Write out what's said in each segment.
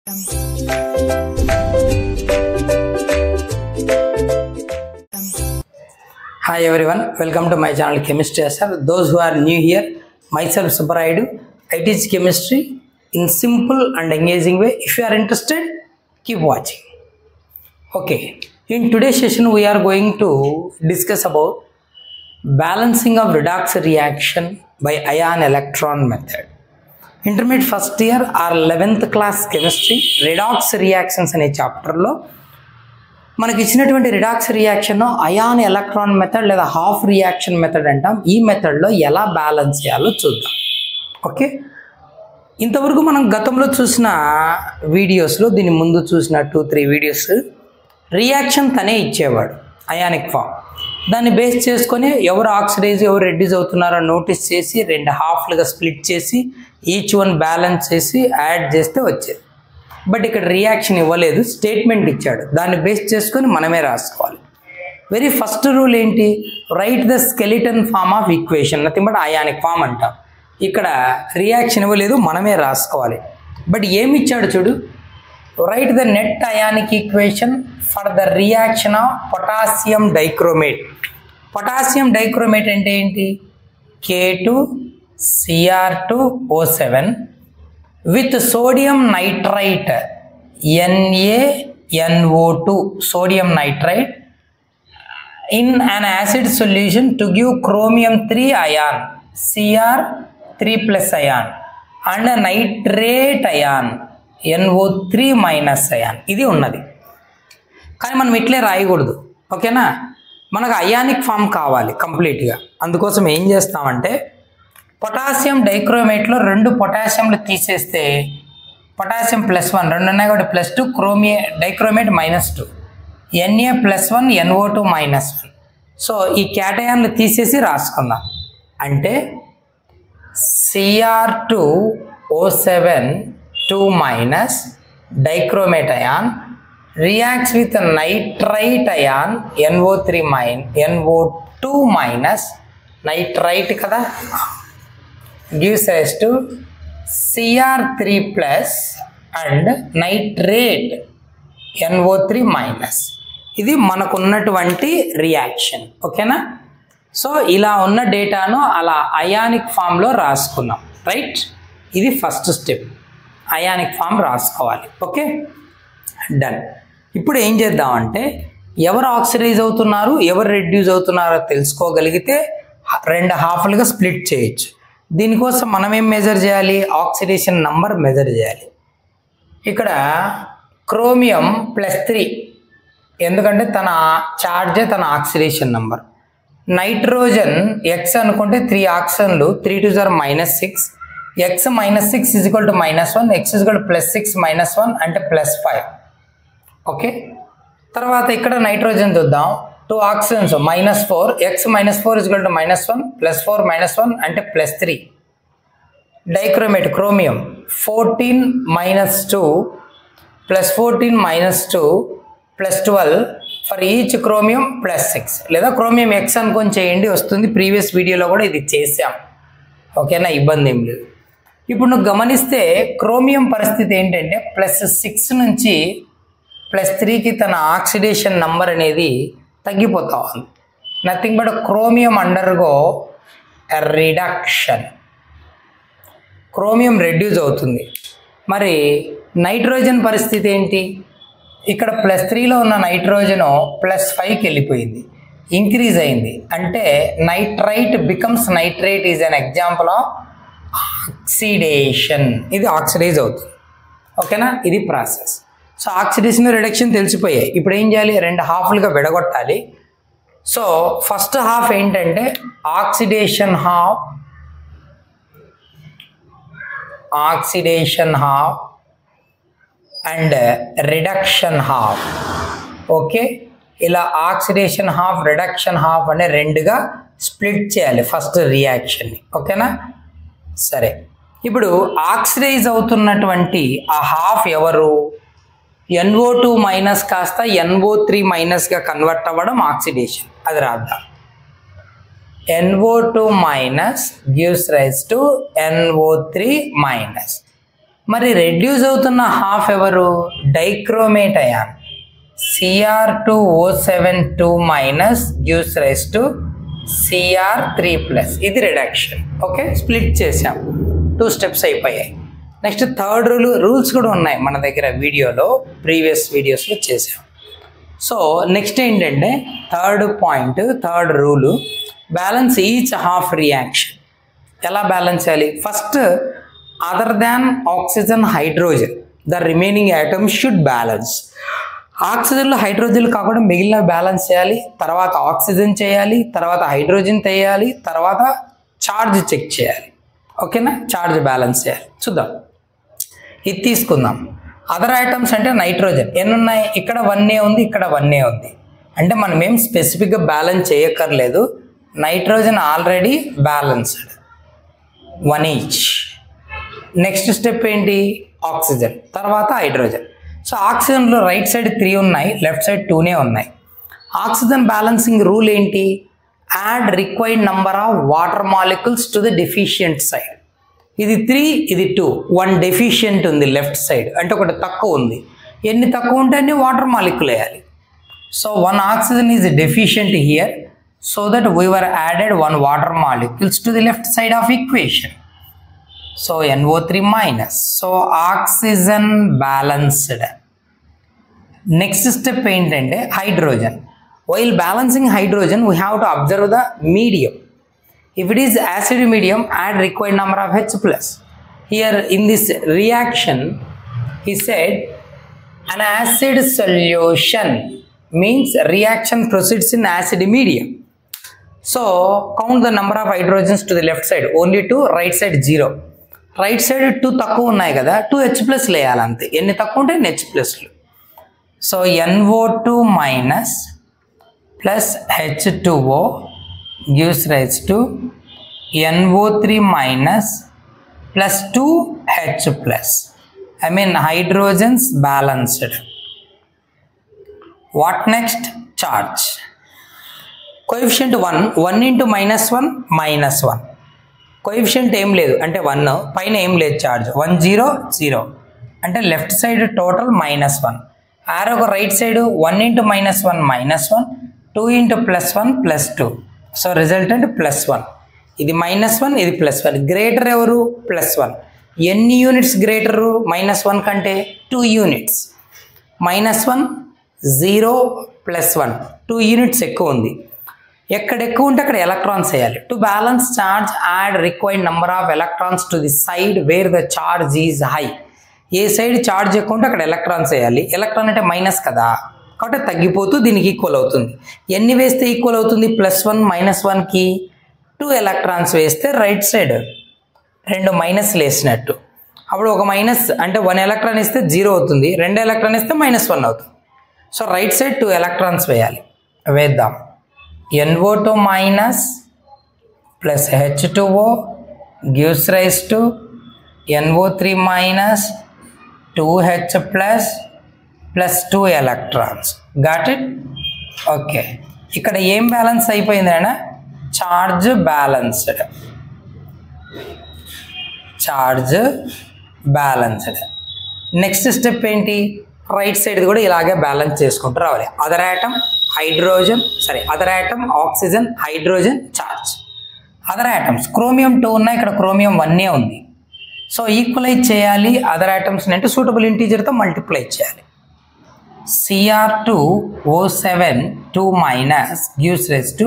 Hi everyone, welcome to my channel Chemistry Sir. Those who are new here, myself Subarayudu. I teach chemistry in simple and engaging way. If you are interested, keep watching. Okay, in today's session we are going to discuss about balancing of redox reaction by ion electron method. Intermediate first year or 11th class chemistry redox reactions అనే chapter లో మనకి ఇచ్చినటువంటి redox reaction ion electron method లేదా half reaction method అంటాం. ఈ మెథడ్లో ఎలా balance చేయాలో చూద్దాం. ఓకే, ఇంతవరకు మనం గతంలో చూసిన వీడియోస్లో దీని ముందు చూసిన 2-3 వీడియోస్ రియాక్షన్ తనే ఇచ్చేవాడు అయానిక్ ఫామ్. దాన్ని బేస్ చేసుకొని ఎవరు ఆక్సిడైజ్ ఎవరు రెడ్యూస్ అవుతున్నారో నోటీస్ చేసి 2 హాఫ్లుగా స్ప్లిట్ చేసి ఈచ్ వన్ బ్యాలెన్స్ చేసి యాడ్ చేస్తే వచ్చేది. బట్ ఇక్కడ రియాక్షన్ ఇవ్వలేదు, స్టేట్మెంట్ ఇచ్చాడు. దాన్ని బేస్ చేసుకొని మనమే రాసుకోవాలి. వెరీ ఫస్ట్ రూల్ ఏంటి? Write the skeleton form of equation, nothing but ionic form అంటాం. ఇక్కడ రియాక్షన్ ఇవ్వలేదు, మనమే రాసుకోవాలి. బట్ ఏమి ఇచ్చాడు చూడు, right the net ionic equation for the reaction of potassium dichromate. Potassium dichromate అంటే ఏంటి? K2Cr2O7 with sodium nitrite NaNO2, sodium nitrite in an acid solution to give chromium 3 ion Cr3 plus ion and a nitrate ion NO3 minus ion. ఇది ఉన్నది, కానీ మనం ఇట్లే రాయకూడదు. ఓకేనా, మనకు అయానిక్ ఫామ్ కావాలి కంప్లీట్గా. అందుకోసం ఏం చేస్తామంటే పొటాషియం డైక్రోమేట్లో 2 పొటాషియంలు తీసేస్తే పొటాషియం +1 2 ఉన్నాయి కాబట్టి +2, డైక్రోమేట్ -2, Na+1 NO2 -1. సో ఈ క్యాటయాన్లు తీసేసి రాసుకుందాం. అంటే Cr2O7 2- dichromate ion reacts with a nitrite ion NO2 minus nitrite kada, gives rise to Cr3 plus and nitrate NO3 minus. ఇది మనకున్నటువంటి రియాక్షన్. ఓకేనా, సో ఇలా ఉన్న డేటాను అలా అయానిక్ ఫామ్లో రాసుకున్నాం. రైట్, ఇది ఫస్ట్ స్టెప్, అయానిక్ ఫామ్ రాసుకోవాలి. Okay, done. ఇప్పుడు ఏం చేద్దామంటే ఎవరు ఆక్సిడైజ్ అవుతున్నారు ఎవరు రెడ్యూస్ అవుతున్నారో తెలుసుకోగలిగితే 2 హాఫ్లుగా స్ప్లిట్ చేయొచ్చు. దీనికోసం మనం ఏం మెజర్ చేయాలి? ఆక్సిడేషన్ నంబర్ మెజర్ చేయాలి. ఇక్కడ క్రోమియం +3, ఎందుకంటే తన చార్జే తన ఆక్సిడేషన్ నంబర్. నైట్రోజన్ X అనుకుంటే 3 ఆక్సిజన్లు, 3 2 -6, X -6 = -1, X +6 -1 అంటే +5. ఓకే, తర్వాత ఇక్కడ నైట్రోజన్ చూద్దాం. 2 ఆక్సిజన్స్ -4, X -4 = -1, +4 -1 అంటే +3. Dichromate chromium 14 -2 +14 -2 +12 for each chromium +6, లేదా క్రోమియం X అనుకొని చేయండి, వస్తుంది. ప్రీవియస్ వీడియోలో కూడా ఇది చేసాం. ఓకేనా, ఇబ్బంది ఏం లేదు. ఇప్పుడు నువ్వు గమనిస్తే క్రోమియం పరిస్థితి ఏంటంటే +6 నుంచి +3కి తన ఆక్సిడేషన్ నంబర్ అనేది తగ్గిపోతా ఉంది. Nothing but chromium undergo reduction, chromium reduce అవుతుంది. మరి నైట్రోజన్ పరిస్థితి ఏంటి? ఇక్కడ +3లో ఉన్న నైట్రోజను +5కి వెళ్ళిపోయింది, ఇంక్రీజ్ అయింది. అంటే nitrite becomes nitrate is an example of oxidation. ఇది ఆక్సిడైజ్ అవుతుంది. ఓకేనా, ఇది ప్రాసెస్. సో ఆక్సిడేషన్ రిడక్షన్ తెలిసిపోయాయి. ఇప్పుడు ఏం చేయాలి? 2 హాఫ్లుగా విడగొట్టాలి. సో ఫస్ట్ హాఫ్ ఏంటంటే oxidation half and reduction half. Okay, ఇలా ఆక్సిడేషన్ హాఫ్ రిడక్షన్ హాఫ్ అనే 2గా స్ప్లిట్ చేయాలి ఫస్ట్ రియాక్షన్ని. ఓకేనా, సరే. ఇప్పుడు ఆక్సిడైజ్ అవుతున్నటువంటి ఆ హాఫ్ ఎవరు? NO2 మైనస్ కాస్త NO3 మైనస్గా కన్వర్ట్ అవ్వడం ఆక్సిడేషన్. అది రాద్దాం. NO2 minus gives rise to NO3 minus. మరి రెడ్యూస్ అవుతున్న హాఫ్ ఎవరు? Dichromate ion. Cr2O7 minus gives rise to Cr3 plus. ఇది రిడక్షన్. ఓకే, స్ప్లిట్ చేసాం, 2 స్టెప్స్ అయిపోయాయి. నెక్స్ట్ థర్డ్ రూల్స్ కూడా ఉన్నాయి మన దగ్గర వీడియోలో, ప్రీవియస్ వీడియోస్లో చేసాం. సో నెక్స్ట్ ఏంటంటే third rule, balance each half reaction. ఎలా బ్యాలెన్స్ చేయాలి? First other than oxygen hydrogen the remaining items should balance. ఆక్సిజన్లో హైడ్రోజన్ కాకుండా మిగిలిన బ్యాలెన్స్ చేయాలి, తర్వాత ఆక్సిజన్ చేయాలి, తర్వాత హైడ్రోజన్ చేయాలి, తర్వాత చార్జ్ చెక్ చేయాలి. ఓకేనా, చార్జ్ బ్యాలెన్స్ చేయాలి. చూద్దాం, ఇది తీసుకుందాం. అదర్ ఐటమ్స్ అంటే నైట్రోజన్ ఎన్ని ఉన్నాయి? ఇక్కడ 1A ఉంది, ఇక్కడ 1A ఉంది. అంటే మనం ఏం స్పెసిఫిక్గా బ్యాలెన్స్ చేయక్కర్లేదు, nitrogen already balanced, 1 each. Next step ఏంటి? ఆక్సిజన్, తర్వాత హైడ్రోజన్. సో ఆక్సిజన్లో రైట్ సైడ్ 3 ఉన్నాయి, లెఫ్ట్ సైడ్ 2 ఉన్నాయి. ఆక్సిజన్ బ్యాలెన్సింగ్ రూల్ ఏంటి? Add required number of water molecules to the deficient side. ఇది 3, ఇది 2, 1 డెఫిషియంట్ ఉంది లెఫ్ట్ సైడ్, అంటే ఒకటి తక్కువ ఉంది. ఎన్ని తక్కువ ఉంటే అన్ని వాటర్ మాలిక్యూల్ వేయాలి. So 1 oxygen is deficient here, so that we were added 1 water molecules to the left side of equation. So NO3 minus. So oxygen balanced. Next step ఏంటంటే hydrogen. While balancing hydrogen we have to observe the medium. If it is acid medium, add required number of H+. Here in this reaction, he said an acid solution means reaction proceeds in acid medium. So count the number of hydrogens to the left side, only 2, right side 0. Right side 2 తక్కువ ఉన్నాయి కదా, 2 H+ వేయాలి అంతే. ఎన్ని తక్కువ ఉంటే H+. So NO2 minus plus H2O gives rise to NO3 minus plus 2H+. I mean hydrogens balanced. What next? Charge. Coefficient 1 into -1 -1. Coefficient ఏం లేదు అంటే 1, పైన ఏం లేదు చార్జ్, 1 0 0 అంటే లెఫ్ట్ సైడ్ టోటల్ -1. ఆరో ఒక right side 1 into -1 -1, 2 into +1 +2. So resultant +1. ఇది -1, ఇది +1. గ్రేటర్ ఎవరు? +1. ఎన్ని యూనిట్స్ గ్రేటరు -1 కంటే? 2 యూనిట్స్. -1 0 +1 2 యూనిట్స్ ఎక్కువ ఉంది. ఎక్కడ ఎక్కువ ఉంటే అక్కడ ఎలక్ట్రాన్స్ వేయాలి. To balance charge add required number of electrons to the side wear the charge is high. A side charge ఎక్కువ ఉంటే అక్కడ ఎలక్ట్రాన్స్ వేయాలి. ఎలక్ట్రాన్ అంటే మైనస్ కదా, కాబట్టి తగ్గిపోతూ దీనికి ఈక్వల్ అవుతుంది. ఎన్ని వేస్తే ఈక్వల్ అవుతుంది? +1 -1కి 2 ఎలక్ట్రాన్స్ వేస్తే రైట్ సైడ్ 2 మైనస్లు వేసినట్టు. అప్పుడు ఒక మైనస్ అంటే 1 ఎలక్ట్రాన్ ఇస్తే 0 అవుతుంది, 2 ఎలక్ట్రాన్ ఇస్తే -1 అవుతుంది. సో రైట్ సైడ్ 2 ఎలక్ట్రాన్స్ వేయాలి. వేద్దాం. NO2 minus plus H2O gives rise to NO3 minus 2H plus 2 electrons. Got it? Okay. ఇక్కడ ఏం బ్యాలెన్స్ అయిపోయింది అన్న? Charge balanced. Charge balanced. Next step ఏంటి? రైట్ సైడ్ కూడా ఇలాగే బ్యాలెన్స్ చేసుకుంటూ రావాలి. Other atom oxygen, hydrogen, charge. Other atoms chromium 2 ఉన్నాయి, ఇక్కడ క్రోమియం 1 ఉంది. సో ఈక్వలైజ్ చేయాలి అదర్ ఆటమ్స్ని అంటే సూటబుల్ ఇంటీజర్తో మల్టిప్లై చేయాలి. Cr2O7 2- gives rise to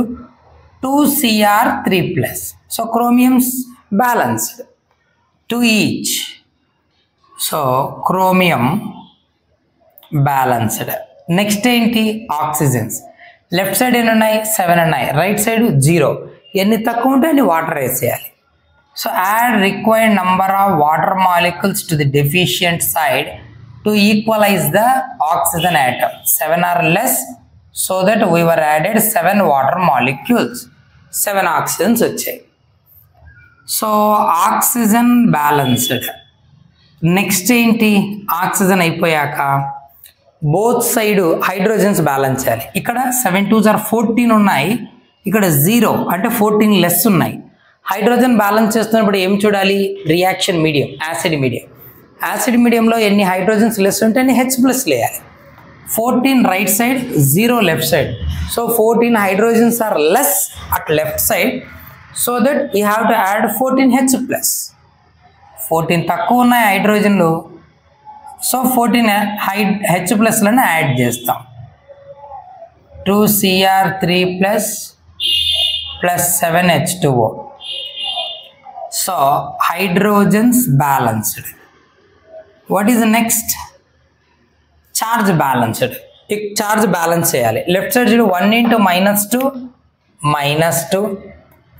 2Cr3+. So chromium's balanced 2 each. So chromium balanced. Next ఏంటి? ఆక్సిజన్స్. లెఫ్ట్ సైడ్ ఎన్ని ఉన్నాయి? 7 ఉన్నాయి, రైట్ సైడ్ 0. ఎన్ని తక్కువ ఉంటే అన్ని వాటర్ వేసేయాలి. So add required number of water molecules to the deficient side to equalise the oxygen atom. 7 are less, so that we were added 7 water molecules. 7 oxygens వచ్చాయి. So oxygen balanced. Next ఏంటి? Oxygen అయిపోయాక both side hydrogens balance చేయాలి. ఇక్కడ 7 2s are 14 ఉన్నాయి, ఇక్కడ 0 అంటే 14 less ఉన్నాయి. Hydrogen balance చేస్తున్నప్పుడు ఏం చూడాలి? Reaction medium, acid medium. Acid మీడియంలో ఎన్ని హైడ్రోజన్స్ లెస్ ఉంటే అన్ని H ప్లస్ వేయాలి. 14 right side, 0 left side. So 14 hydrogens are less at left side, so that we have to add 14 H plus. 14 తక్కువ ఉన్నాయి హైడ్రోజన్లు, సో 14 H ప్లస్లను యాడ్ చేస్తాం. 2Cr3 plus 7H2O. So hydrogens balanced. What is the next? Charge balanced. Charge balance చేయాలి. Left side 1 into -2 -2,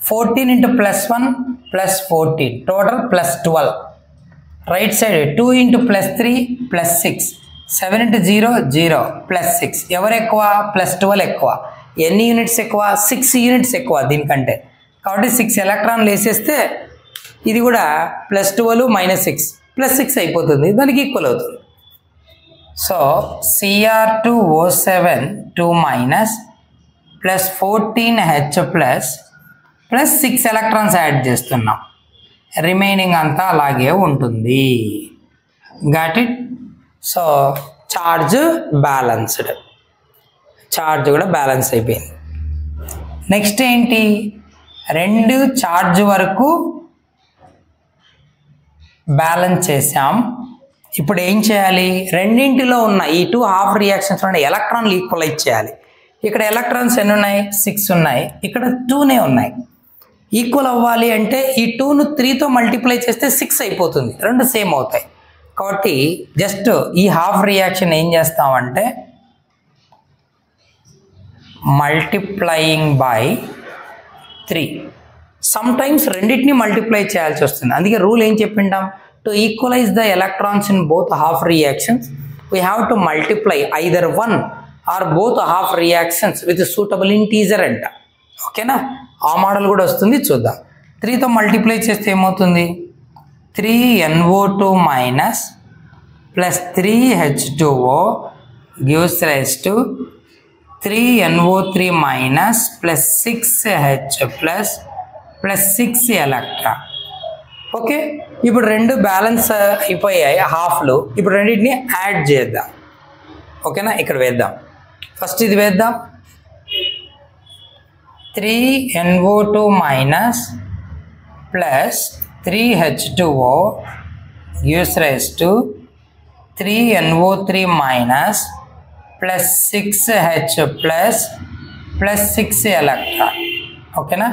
14 into +1 +14, total +12. Right side 2 into +3 +6, 7 into 0 0 +6. ఎవరు ఎక్కువ? +12 ఎక్కువ. ఎన్ని units ఎక్కువ? 6 units ఎక్కువ దీనికంటే. కాబట్టి 6 ఎలక్ట్రాన్లు వేసేస్తే ఇది కూడా +12 -6 +6 అయిపోతుంది, దానికి ఈక్వల్ అవుతుంది. So Cr2O7 2- plus 14H plus 6 electrons add చేస్తున్నాం. రిమైనింగ్ అంతా అలాగే ఉంటుంది. Got it? So charge balanced, charge కూడా బ్యాలెన్స్ అయిపోయింది. నెక్స్ట్ ఏంటి? 2 చార్జ్ వరకు బ్యాలెన్స్ చేసాం. ఇప్పుడు ఏం చేయాలి? రెండింటిలో ఉన్న ఈ 2 హాఫ్ రియాక్షన్స్ ఉన్న ఎలక్ట్రాన్లు ఈక్వలైజ్ చేయాలి. ఇక్కడ ఎలక్ట్రాన్స్ ఎన్ని ఉన్నాయి? 6 ఉన్నాయి, ఇక్కడ 2నే ఉన్నాయి. ఈక్వల్ అవ్వాలి అంటే ఈ 2ను 3తో మల్టిప్లై చేస్తే 6 అయిపోతుంది, రెండు సేమ్ అవుతాయి. కాబట్టి జస్ట్ ఈ హాఫ్ రియాక్షన్ ఏం చేస్తామంటే మల్టిప్లయింగ్ బై 3. సమ్ టైమ్స్ రెండింటిని మల్టిప్లై చేయాల్సి వస్తుంది. అందుకే రూల్ ఏం చెప్పింటాం? To equalise the electrons in both half reactions we have to multiply either 1 or both half reactions with suitable integer అంట. ఓకేనా? ఆ మోడల్ కూడా వస్తుంది, చూద్దాం. 3తో మల్టిప్లై చేస్తే ఏమవుతుంది? 3NO2- plus 3H2O gives rise to 3NO3- plus 6H plus 6 electron. Okay, ఇప్పుడు రెండు బ్యాలెన్స్ అయిపోయాయి హాఫ్లు. ఇప్పుడు రెండింటిని యాడ్ చేద్దాం. ఓకేనా? ఇక్కడ వేద్దాం. ఫస్ట్ ఇది వేద్దాం. 3NO2- plus 3H2O gives rise to 3NO3- plus 6H plus 6 electron. ఓకేనా?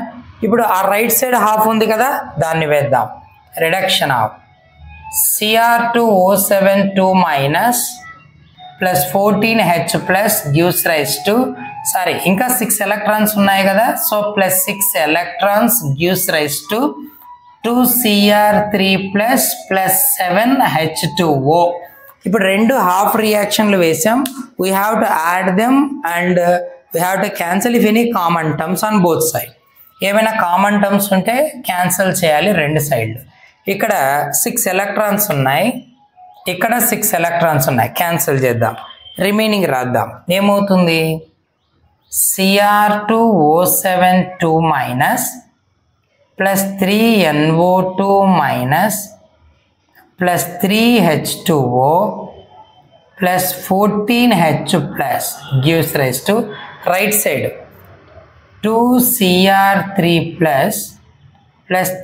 ఇప్పుడు ఆ రైట్ సైడ్ హాఫ్ ఉంది కదా, దాన్ని వేద్దాం. Reduction of Cr2O7 2- plus 14H plus gives rise to, sorry ఇంకా 6 ఎలక్ట్రాన్స్ ఉన్నాయి కదా, so plus 6 electrons gives rise to 2Cr3 plus 7H2O. ఇప్పుడు రెండు హాఫ్ రియాక్షన్లు వేసాం. We have to add them and we have to cancel if any common terms on both side. ఏమైనా common terms ఉంటే cancel చేయాలి రెండు సైడ్లు. ఇక్కడ 6 ఎలక్ట్రాన్స్ ఉన్నాయి, ఇక్కడ 6 ఎలక్ట్రాన్స్ ఉన్నాయి, క్యాన్సిల్ చేద్దాం. రిమైనింగ్ రాద్దాం. ఏమవుతుంది? Cr2O7 2- plus 3NO2- plus 3H2O plus 14H plus gives rise to right side 2Cr3 plus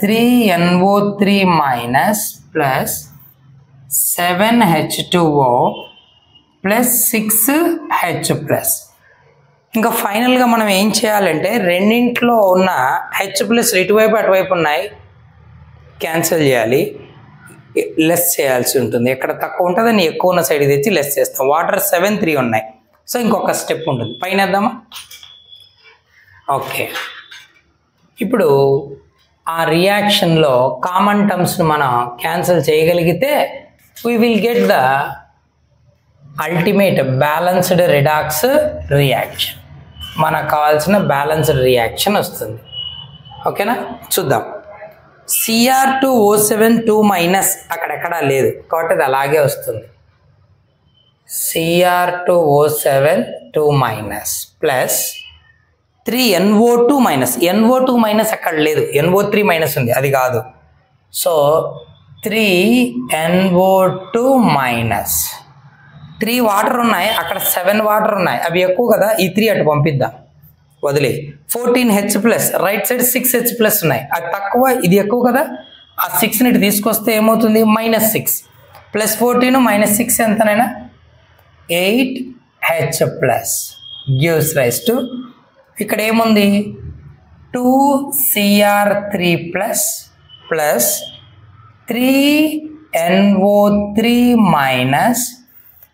3NO3- plus 7H2O plus 6H plus. ఇంకా ఫైనల్గా మనం ఏం చేయాలంటే రెండింటిలో ఉన్న H ప్లస్ ఇటువైపు అటువైపు ఉన్నాయి, క్యాన్సిల్ చేయాలి, లెస్ చేయాల్సి ఉంటుంది. ఎక్కడ తక్కువ ఉంటుందో దాన్ని ఎక్కువ ఉన్న సైడ్ తెచ్చి లెస్ చేస్తాం. వాటర్ 7 3 ఉన్నాయి, సో ఇంకొక స్టెప్ ఉంటుంది. పైన వేద్దామా? ఓకే, ఇప్పుడు ఆ రియాక్షన్లో కామన్ టర్మ్స్ను మనం క్యాన్సిల్ చేయగలిగితే we will get the ultimate balanced redox reaction. మనకు కావాల్సిన బ్యాలెన్స్డ్ రియాక్షన్ వస్తుంది. ఓకేనా? చూద్దాం. Cr2O7 2- అక్కడెక్కడా లేదు కాబట్టి అది అలాగే వస్తుంది. Cr2O7 2- plus 3NO2-, NO2- అక్కడ లేదు, NO3- ఉంది, అది కాదు. సో 3NO2 మైనస్ 3 వాటర్ ఉన్నాయి, అక్కడ 7 వాటర్ ఉన్నాయి, అవి ఎక్కువ కదా, ఈ 3 అటు పంపిద్దాం, వదిలే. 14H plus, right side 6H plus ఉన్నాయి, అది తక్కువ ఇది ఎక్కువ కదా, ఆ 6ని ఇటు తీసుకొస్తే ఏమవుతుంది, -6 plus 14 minus 6 ఎంతనైనా 8H plus gives rise to, ఇక్కడ ఏముంది 2Cr3 plus plus 3NO3 minus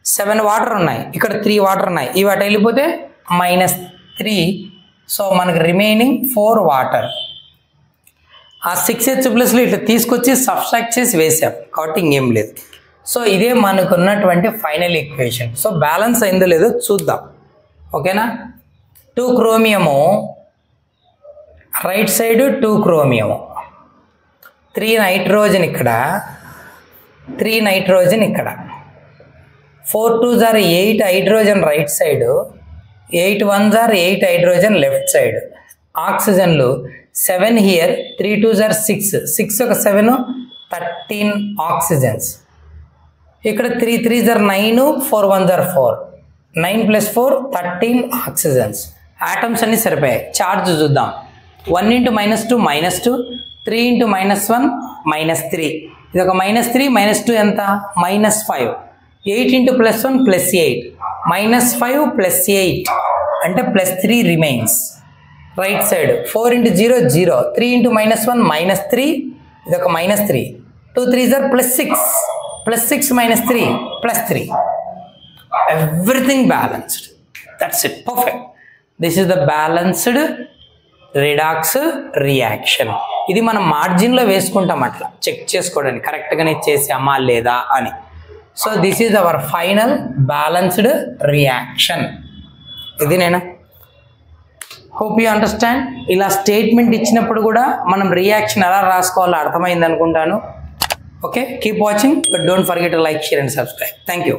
7 water ఉన్నాయి, ఇక్కడ 3 వాటర్ ఉన్నాయి, ఇవి అటు వెళ్ళిపోతే -3, సో మనకు రిమైనింగ్ 4 వాటర్. ఆ 6H ప్లస్లో ఇట్లా తీసుకొచ్చి సబ్స్ట్రాక్ట్ చేసి వేసాం కాబట్టి ఇంకేం లేదు. సో ఇదే మనకు ఉన్నటువంటి ఫైనల్ ఈక్వేషన్. సో బ్యాలెన్స్ అయిందో లేదో చూద్దాం, ఓకేనా. 2 chromium right side, 2 chromium, 3 nitrogen ఇక్కడ, 3 నైట్రోజన్ ఇక్కడ, 4 2s are 8 hydrogen right side, 8 1s are 8 hydrogen left side. ఆక్సిజన్లు 7 హియర్, 3 2s are 6, 6 ఒక 7 13 ఆక్సిజన్స్. ఇక్కడ 3 3s are 9, 4 1s are 4, 9 + 4 13 oxygens. Atoms అన్ని సరిపోయాయి. ఛార్జ్ చూద్దాం. 1 × -2 -2, 3 × -1 -3, ఇది ఒక -3 -2 ఎంత -5, 8 × +1 +8, -5 +8 అంటే +3 రిమైన్స్ రైట్ సైడ్. 4 × 0 0, 3 × -1 -3, ఇది ఒక -3, 2 3s are +6, +6 -3 +3, everything balanced. That's it, perfect. This is the balanced redox reaction. ఇది మనం మార్జిన్లో వేసుకుంటాం అట్లా చెక్ చేసుకోవడానికి కరెక్ట్గానే చేసామా లేదా అని. So this is our final balanced reaction. ఇది నేను హోప్ యూ అండర్స్టాండ్. ఇలా స్టేట్మెంట్ ఇచ్చినప్పుడు కూడా మనం రియాక్షన్ ఎలా రాసుకోవాలో అర్థమైంది అనుకుంటాను. Okay, keep watching, but don't forget to like, share and subscribe. Thank you.